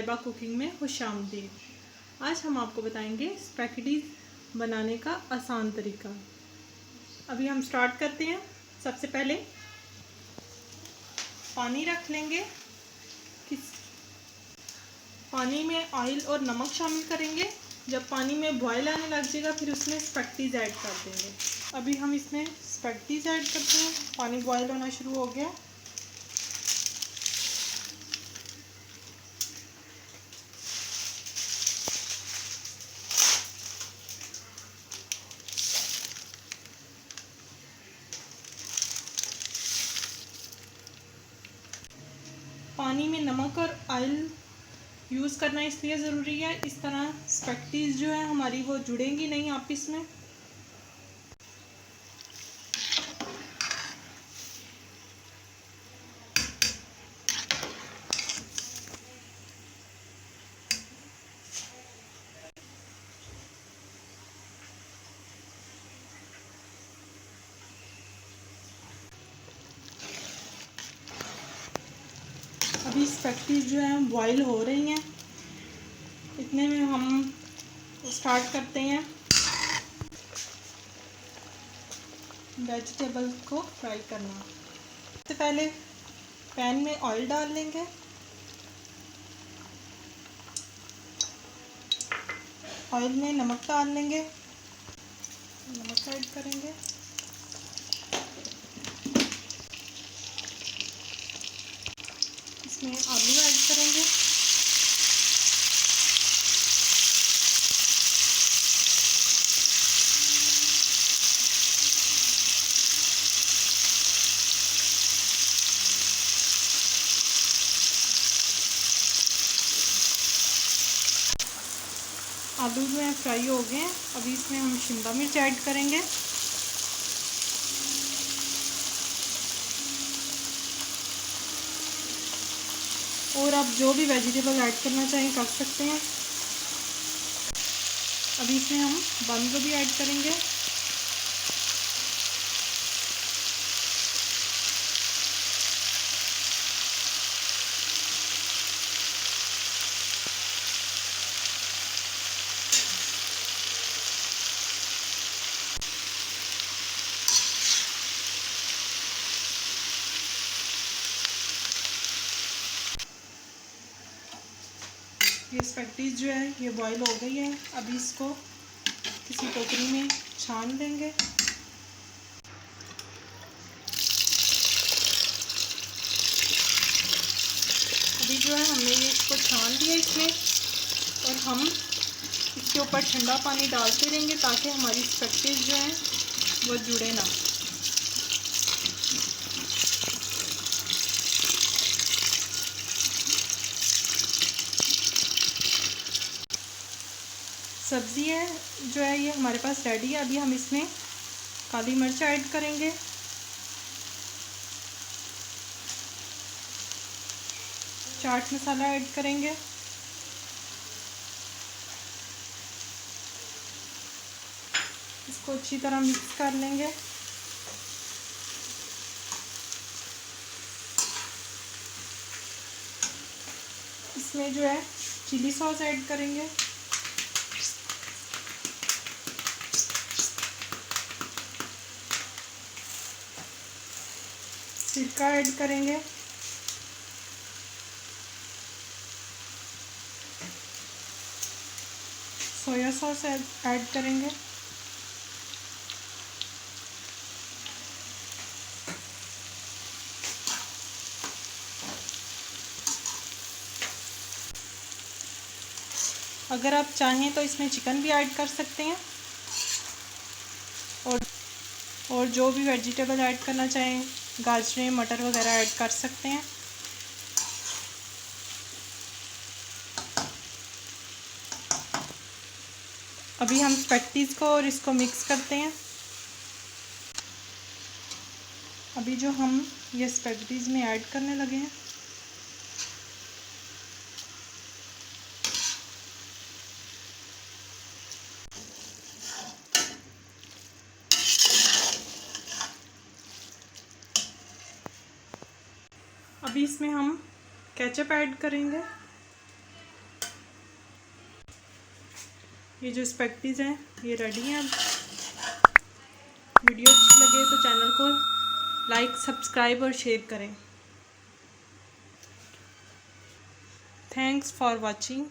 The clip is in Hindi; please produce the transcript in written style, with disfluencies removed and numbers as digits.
ताइबा कुकिंग में खुशामदीद। आज हम आपको बताएंगे स्पैगेटी बनाने का आसान तरीका। अभी हम स्टार्ट करते हैं। सबसे पहले पानी रख लेंगे। पानी में ऑयल और नमक शामिल करेंगे। जब पानी में बॉयल आने लग जाएगा फिर उसमें स्पैगेटीज ऐड कर देंगे। अभी हम इसमें स्पैगेटीज ऐड करते हैं। पानी बॉयल होना शुरू हो गया। पानी में नमक और ऑयल यूज़ करना इसलिए ज़रूरी है, इस तरह स्पैगेटीज जो है हमारी वो जुड़ेंगी नहीं आपस में। अभी स्पैगेटीज जो है बॉईल हो रही हैं। इतने में हम स्टार्ट करते हैं वेजिटेबल को फ्राई करना। सबसे पहले पैन में ऑयल डाल लेंगे। ऑयल में नमक डाल लेंगे। नमक ऐड करेंगे। इसमें आलू ऐड करेंगे। आलू जो है फ्राई हो गए हैं। अभी इसमें हम शिमला मिर्च ऐड करेंगे। और आप जो भी वेजिटेबल ऐड करना चाहें कर सकते हैं। अभी इसमें हम बंद गोभी ऐड करेंगे। ये स्पैगेटीज जो है ये बॉईल हो गई है। अभी इसको किसी टोकरी में छान लेंगे। अभी जो है हमने ये इसको छान लिया इसमें, और हम इसके ऊपर ठंडा पानी डालते रहेंगे ताकि हमारी स्पैगेटीज जो हैं वो जुड़े ना। सब्ज़ी है जो है ये हमारे पास रेडी है। अभी हम इसमें काली मिर्च ऐड करेंगे। चाट मसाला ऐड करेंगे। इसको अच्छी तरह मिक्स कर लेंगे। इसमें जो है चिली सॉस ऐड करेंगे। सिरका ऐड करेंगे। सोया सॉस ऐड करेंगे। अगर आप चाहें तो इसमें चिकन भी ऐड कर सकते हैं, और जो भी वेजिटेबल ऐड करना चाहें, गाजरें मटर वगैरह ऐड कर सकते हैं। अभी हम स्पैगेटीज को और इसको मिक्स करते हैं। अभी जो हम ये स्पैगेटीज में ऐड करने लगे हैं। अभी इसमें हम केचप ऐड करेंगे। ये जो स्पैगेटीज़ हैं ये रेडी हैं। अब वीडियो अच्छी लगे तो चैनल को लाइक, सब्सक्राइब और शेयर करें। Thanks for watching.